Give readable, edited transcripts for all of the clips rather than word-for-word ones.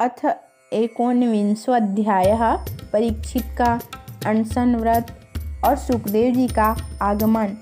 अथ एकोनविंशोऽध्यायः परीक्षित का अनशन व्रत और सुखदेव जी का आगमन।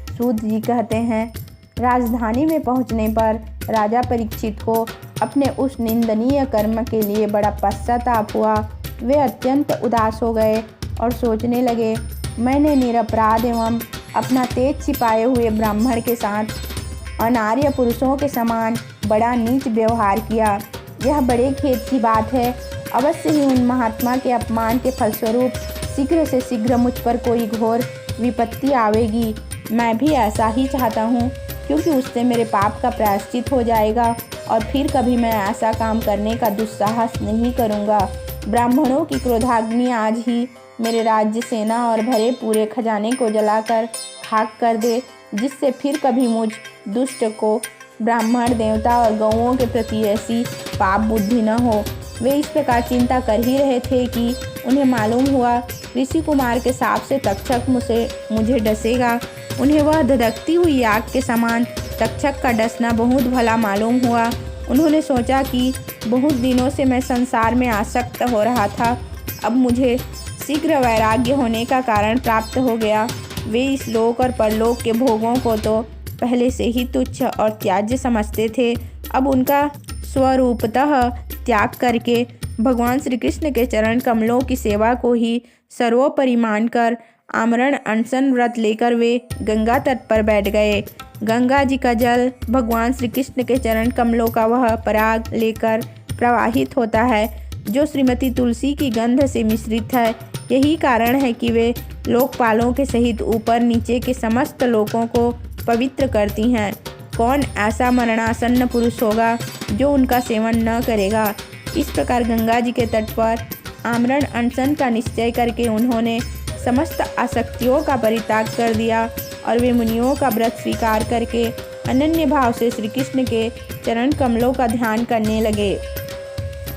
सूत जी कहते हैं, राजधानी में पहुंचने पर राजा परीक्षित को अपने उस निंदनीय कर्म के लिए बड़ा पश्चाताप हुआ। वे अत्यंत उदास हो गए और सोचने लगे, मैंने निरपराध एवं अपना तेज छिपाए हुए ब्राह्मण के साथ अनार्य पुरुषों के समान बड़ा नीच व्यवहार किया। यह बड़े खेद की बात है। अवश्य ही उन महात्मा के अपमान के फलस्वरूप शीघ्र से शीघ्र मुझ पर कोई घोर विपत्ति आवेगी। मैं भी ऐसा ही चाहता हूँ, क्योंकि उससे मेरे पाप का प्रायश्चित हो जाएगा और फिर कभी मैं ऐसा काम करने का दुस्साहस नहीं करूँगा। ब्राह्मणों की क्रोधाग्नि आज ही मेरे राज्य, सेना और भरे पूरे खजाने को जलाकर खाक कर दे, जिससे फिर कभी मुझ दुष्ट को ब्राह्मण, देवता और गौओं के प्रति ऐसी पाप बुद्धि न हो। वे इस प्रकार चिंता कर ही रहे थे कि उन्हें मालूम हुआ ऋषि कुमार के साप से तक्षक मुझे डसेगा। उन्हें वह धधकती हुई आग के समान तक्षक का डसना बहुत भला मालूम हुआ। उन्होंने सोचा कि बहुत दिनों से मैं संसार में आसक्त हो रहा था, अब मुझे शीघ्र वैराग्य होने का कारण प्राप्त हो गया। वे इस लोक और परलोक के भोगों को तो पहले से ही तुच्छ और त्याज्य समझते थे, अब उनका स्वरूपतः त्याग करके भगवान श्री कृष्ण के चरण कमलों की सेवा को ही सर्वोपरि मानकर आमरण अनशन व्रत लेकर वे गंगा तट पर बैठ गए। गंगा जी का जल भगवान श्री कृष्ण के चरण कमलों का वह पराग लेकर प्रवाहित होता है, जो श्रीमती तुलसी की गंध से मिश्रित है। यही कारण है कि वे लोकपालों के सहित ऊपर नीचे के समस्त लोकों को पवित्र करती हैं। कौन ऐसा मरणासन्न पुरुष होगा जो उनका सेवन न करेगा। इस प्रकार गंगा जी के तट पर आमरण अनशन का निश्चय करके उन्होंने समस्त आसक्तियों का परित्याग कर दिया और वे मुनियों का व्रत स्वीकार करके अनन्य भाव से श्री कृष्ण के चरण कमलों का ध्यान करने लगे।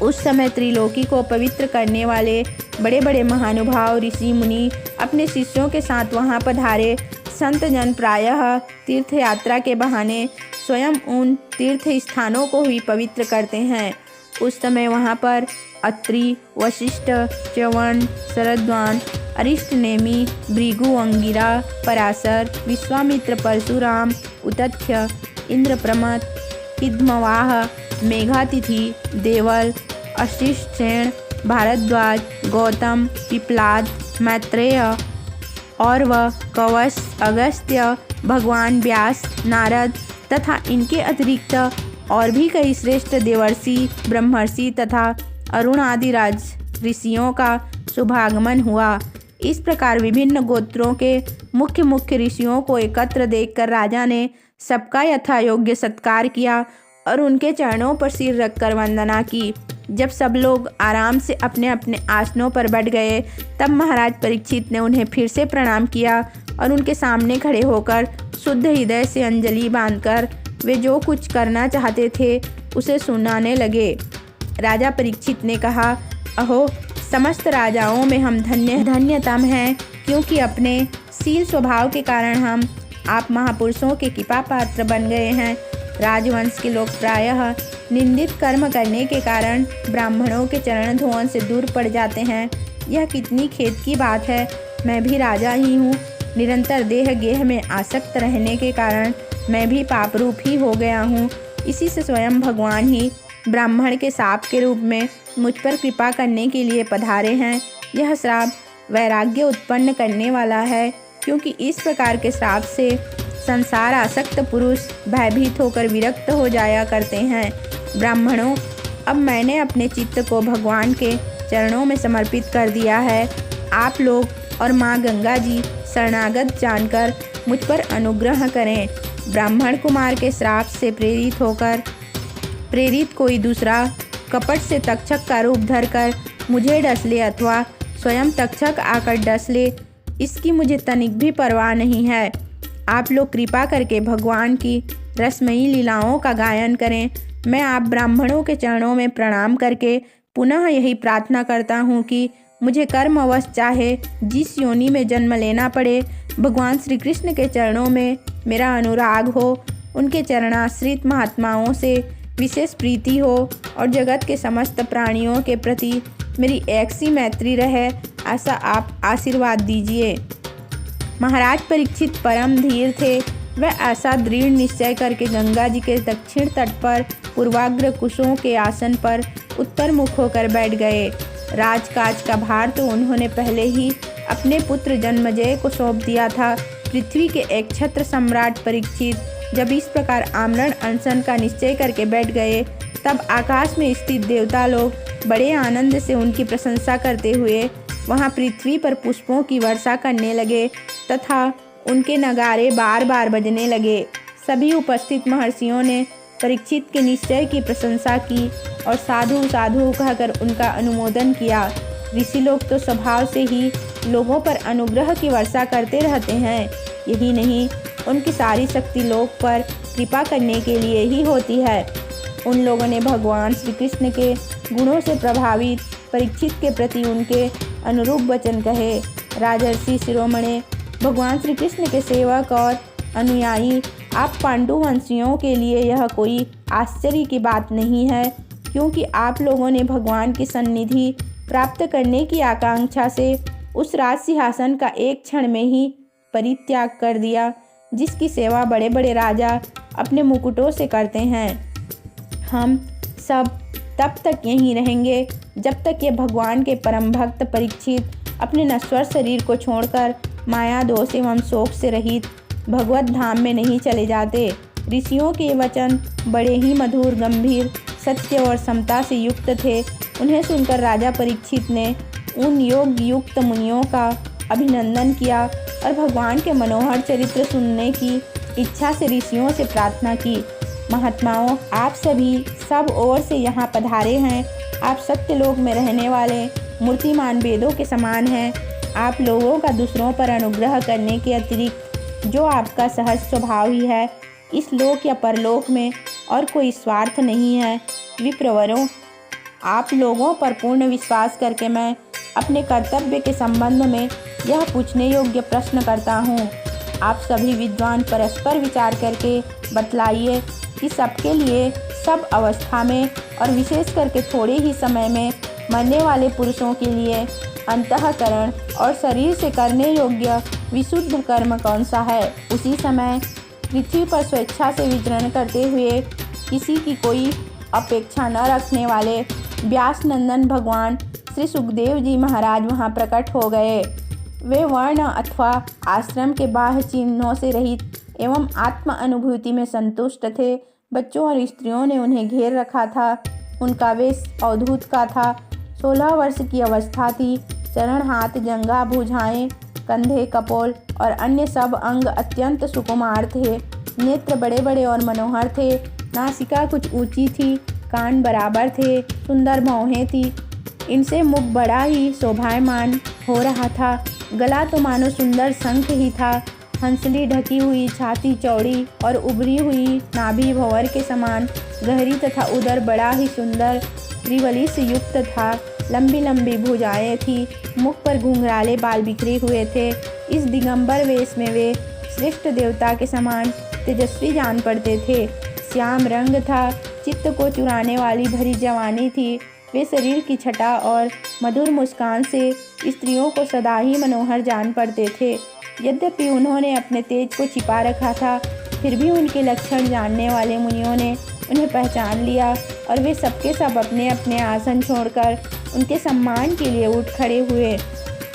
उस समय त्रिलोकी को पवित्र करने वाले बड़े बड़े महानुभाव ऋषि मुनि अपने शिष्यों के साथ वहां पधारे। संत जन प्रायः तीर्थ यात्रा के बहाने स्वयं उन तीर्थ स्थानों को ही पवित्र करते हैं। उस समय वहां पर अत्रि, वशिष्ठ, च्यवन, शरद्वान, अरिष्टनेमि, भृगु, अंगिरा, पराशर, विश्वामित्र, परशुराम, उतथ्य, इंद्रप्रमथ, हिद्मवाह, मेघातिथि, देवल, अशिष्टसेन, भारद्वाज, गौतम, पिप्लाद, मैत्रेय और वह कवच, अगस्त्य, भगवान व्यास, नारद तथा इनके अतिरिक्त और भी कई श्रेष्ठ देवर्षि, ब्रह्मर्षि तथा अरुण आदि राज ऋषियों का शुभागमन हुआ। इस प्रकार विभिन्न गोत्रों के मुख्य मुख्य ऋषियों को एकत्र देखकर राजा ने सबका यथायोग्य सत्कार किया और उनके चरणों पर सिर रखकर वंदना की। जब सब लोग आराम से अपने अपने आसनों पर बैठ गए, तब महाराज परीक्षित ने उन्हें फिर से प्रणाम किया और उनके सामने खड़े होकर शुद्ध हृदय से अंजलि बांधकर वे जो कुछ करना चाहते थे उसे सुनाने लगे। राजा परीक्षित ने कहा, अहो, समस्त राजाओं में हम धन्यतम हैं, क्योंकि अपने शील स्वभाव के कारण हम आप महापुरुषों के कृपा पात्र बन गए हैं। राजवंश के लोग प्रायः निंदित कर्म करने के कारण ब्राह्मणों के चरण धोवन से दूर पड़ जाते हैं। यह कितनी खेद की बात है। मैं भी राजा ही हूँ। निरंतर देह गेह में आसक्त रहने के कारण मैं भी पाप रूप ही हो गया हूँ। इसी से स्वयं भगवान ही ब्राह्मण के शाप के रूप में मुझ पर कृपा करने के लिए पधारे हैं। यह श्राप वैराग्य उत्पन्न करने वाला है, क्योंकि इस प्रकार के श्राप से संसार आसक्त पुरुष भयभीत होकर विरक्त हो जाया करते हैं। ब्राह्मणों, अब मैंने अपने चित्त को भगवान के चरणों में समर्पित कर दिया है। आप लोग और माँ गंगा जी शरणागत जानकर मुझ पर अनुग्रह करें। ब्राह्मण कुमार के श्राप से प्रेरित कोई दूसरा कपट से तक्षक का रूप धरकर मुझे डस ले अथवा स्वयं तक्षक आकर डस ले, इसकी मुझे तनिक भी परवाह नहीं है। आप लोग कृपा करके भगवान की रसमयी लीलाओं का गायन करें। मैं आप ब्राह्मणों के चरणों में प्रणाम करके पुनः यही प्रार्थना करता हूँ कि मुझे कर्मवश चाहे जिस योनि में जन्म लेना पड़े, भगवान श्री कृष्ण के चरणों में मेरा अनुराग हो। उनके चरणाश्रित महात्माओं से विशेष प्रीति हो और जगत के समस्त प्राणियों के प्रति मेरी एक सी मैत्री रहे, ऐसा आप आशीर्वाद दीजिए। महाराज परीक्षित परम धीर थे। वह ऐसा दृढ़ निश्चय करके गंगा जी के दक्षिण तट पर पूर्वाग्र कुशों के आसन पर उत्तर मुख होकर बैठ गए। राजकाज का भार तो उन्होंने पहले ही अपने पुत्र जन्मेजय को सौंप दिया था। पृथ्वी के एक छत्र सम्राट परीक्षित जब इस प्रकार आमरण अनशन का निश्चय करके बैठ गए, तब आकाश में स्थित देवता लोग बड़े आनंद से उनकी प्रशंसा करते हुए वहां पृथ्वी पर पुष्पों की वर्षा करने लगे तथा उनके नगारे बार बार बजने लगे। सभी उपस्थित महर्षियों ने परीक्षित के निश्चय की प्रशंसा की और साधु साधु कहकर उनका अनुमोदन किया। ऋषि लोग तो स्वभाव से ही लोगों पर अनुग्रह की वर्षा करते रहते हैं। यही नहीं, उनकी सारी शक्ति लोग पर कृपा करने के लिए ही होती है। उन लोगों ने भगवान श्री कृष्ण के गुणों से प्रभावित परीक्षित के प्रति उनके अनुरूप वचन कहे। राजर्षि शिरोमणि, भगवान श्री कृष्ण के सेवक और अनुयायी आप पांडुवंशियों के लिए यह कोई आश्चर्य की बात नहीं है, क्योंकि आप लोगों ने भगवान की सन्निधि प्राप्त करने की आकांक्षा से उस राज सिंहासन का एक क्षण में ही परित्याग कर दिया, जिसकी सेवा बड़े बड़े राजा अपने मुकुटों से करते हैं। हम सब तब तक यहीं रहेंगे जब तक ये भगवान के परम भक्त परीक्षित अपने नश्वर शरीर को छोड़कर माया दोष एवं शोक से रहित भगवत धाम में नहीं चले जाते। ऋषियों के वचन बड़े ही मधुर, गंभीर, सत्य और समता से युक्त थे। उन्हें सुनकर राजा परीक्षित ने उन योग युक्त मुनियों का अभिनंदन किया और भगवान के मनोहर चरित्र सुनने की इच्छा से ऋषियों से प्रार्थना की। महात्माओं, आप सभी सब ओर से यहाँ पधारे हैं। आप सत्यलोक में रहने वाले मूर्तिमान वेदों के समान हैं। आप लोगों का दूसरों पर अनुग्रह करने के अतिरिक्त जो आपका सहज स्वभाव ही है, इस लोक या परलोक में और कोई स्वार्थ नहीं है। विप्रवरों, आप लोगों पर पूर्ण विश्वास करके मैं अपने कर्तव्य के संबंध में यह पूछने योग्य प्रश्न करता हूँ। आप सभी विद्वान परस्पर विचार करके बतलाइए कि सबके लिए सब अवस्था में और विशेष करके थोड़े ही समय में मरने वाले पुरुषों के लिए अंतःकरण और शरीर से करने योग्य विशुद्ध कर्म कौन सा है। उसी समय पृथ्वी पर स्वेच्छा से विचरण करते हुए किसी की कोई अपेक्षा न रखने वाले व्यास नंदन भगवान श्री सुखदेव जी महाराज वहाँ प्रकट हो गए। वे वर्ण अथवा आश्रम के बाह्य चिन्हों से रहित एवं आत्म अनुभूति में संतुष्ट थे। बच्चों और स्त्रियों ने उन्हें घेर रखा था। उनका वेश अवधूत का था। 16 वर्ष की अवस्था थी। चरण, हाथ, जंघा, भुजाएं, कंधे, कपोल और अन्य सब अंग अत्यंत सुकुमार थे। नेत्र बड़े बड़े और मनोहर थे। नासिका कुछ ऊंची थी, कान बराबर थे, सुंदर भौहें थी। इनसे मुख बड़ा ही शोभायमान हो रहा था। गला तो मानो सुंदर शंख ही था। हंसली ढकी हुई छाती चौड़ी और उभरी हुई नाभि भंवर के समान गहरी तथा उदर बड़ा ही सुंदर त्रिवली से युक्त था। लंबी लंबी भुजाएं थी। मुख पर घुंघराले बाल बिखरे हुए थे। इस दिगंबर वेश में वे श्रेष्ठ देवता के समान तेजस्वी जान पड़ते थे। श्याम रंग था। चित्त को चुराने वाली भरी जवानी थी। वे शरीर की छटा और मधुर मुस्कान से स्त्रियों को सदा ही मनोहर जान पड़ते थे। यद्यपि उन्होंने अपने तेज को छिपा रखा था, फिर भी उनके लक्षण जानने वाले मुनियों ने उन्हें पहचान लिया और वे सबके सब अपने अपने आसन छोड़कर उनके सम्मान के लिए उठ खड़े हुए।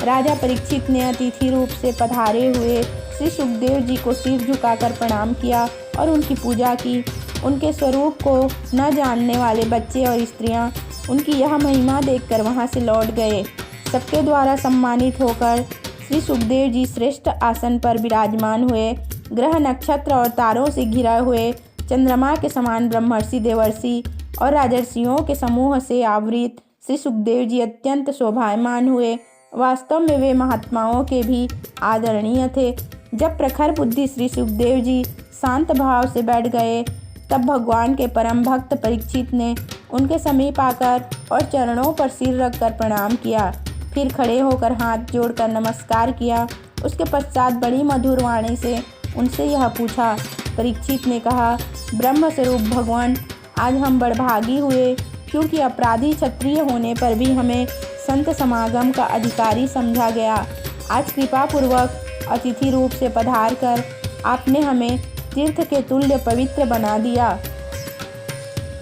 राजा परीक्षित ने अतिथि रूप से पधारे हुए श्री सुखदेव जी को सिर झुकाकर प्रणाम किया और उनकी पूजा की। उनके स्वरूप को न जानने वाले बच्चे और स्त्रियां उनकी यह महिमा देखकर वहां से लौट गए। सबके द्वारा सम्मानित होकर श्री सुखदेव जी श्रेष्ठ आसन पर विराजमान हुए। ग्रह, नक्षत्र और तारों से घिरा हुए चंद्रमा के समान ब्रह्मर्षि, देवर्षि और राजर्षियों के समूह से आवृत श्री सुखदेव जी अत्यंत शोभायमान हुए। वास्तव में वे महात्माओं के भी आदरणीय थे। जब प्रखर बुद्धि श्री सुखदेव जी शांत भाव से बैठ गए, तब भगवान के परम भक्त परीक्षित ने उनके समीप आकर और चरणों पर सिर रखकर प्रणाम किया। फिर खड़े होकर हाथ जोड़कर नमस्कार किया। उसके पश्चात बड़ी मधुर वाणी से उनसे यह पूछा। परीक्षित ने कहा, ब्रह्म स्वरूप भगवान, आज हम बड़भागी हुए, क्योंकि अपराधी क्षत्रिय होने पर भी हमें संत समागम का अधिकारी समझा गया। आज कृपापूर्वक अतिथि रूप से पधार कर आपने हमें तीर्थ के तुल्य पवित्र बना दिया।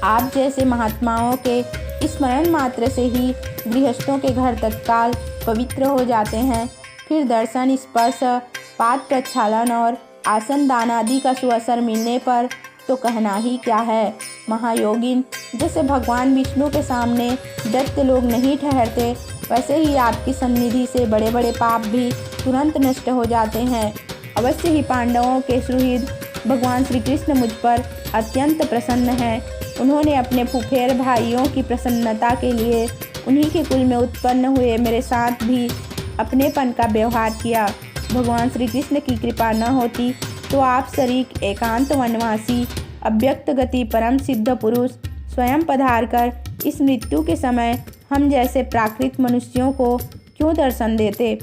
आप जैसे महात्माओं के स्मरण मात्र से ही गृहस्थों के घर तत्काल पवित्र हो जाते हैं। फिर दर्शन, स्पर्श, पाद प्रक्षालन और आसन दान आदि का सुअवसर मिलने पर तो कहना ही क्या है। महायोगिन, जैसे भगवान विष्णु के सामने दैत्य लोग नहीं ठहरते, वैसे ही आपकी सन्निधि से बड़े बड़े पाप भी तुरंत नष्ट हो जाते हैं। अवश्य ही पांडवों के सुहृद भगवान श्री कृष्ण मुझ पर अत्यंत प्रसन्न हैं। उन्होंने अपने फुफेर भाइयों की प्रसन्नता के लिए उन्हीं के कुल में उत्पन्न हुए मेरे साथ भी अपनेपन का व्यवहार किया। भगवान श्री कृष्ण की कृपा न होती तो आप शरीक एकांत वनवासी अव्यक्त गति परम सिद्ध पुरुष स्वयं पधार कर इस मृत्यु के समय हम जैसे प्राकृत मनुष्यों को क्यों दर्शन देते।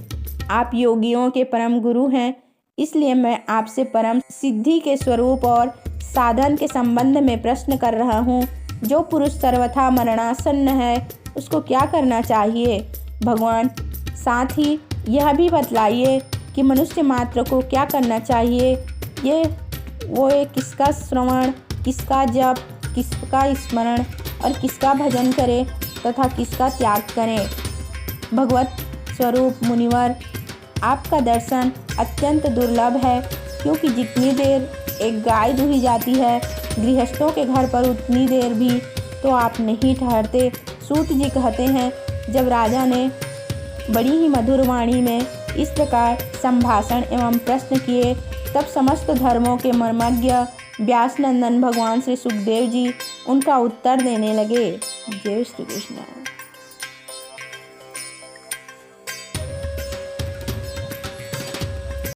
आप योगियों के परम गुरु हैं, इसलिए मैं आपसे परम सिद्धि के स्वरूप और साधन के संबंध में प्रश्न कर रहा हूँ। जो पुरुष सर्वथा मरणासन्न है, उसको क्या करना चाहिए भगवान? साथ ही यह भी बतलाइए कि मनुष्य मात्र को क्या करना चाहिए। ये किसका श्रवण, किसका जप, किसका स्मरण और किसका भजन करे तथा किसका त्याग करें। भगवत स्वरूप मुनिवर, आपका दर्शन अत्यंत दुर्लभ है, क्योंकि जितनी देर एक गाय दूही जाती है गृहस्थों के घर पर, उतनी देर भी तो आप नहीं ठहरते। सूत जी कहते हैं, जब राजा ने बड़ी ही मधुर वाणी में इस प्रकार संभाषण एवं प्रश्न किए, तब समस्त धर्मों के मर्मज्ञ व्यासनंदन भगवान श्री सुखदेव जी उनका उत्तर देने लगे। जय श्री कृष्ण।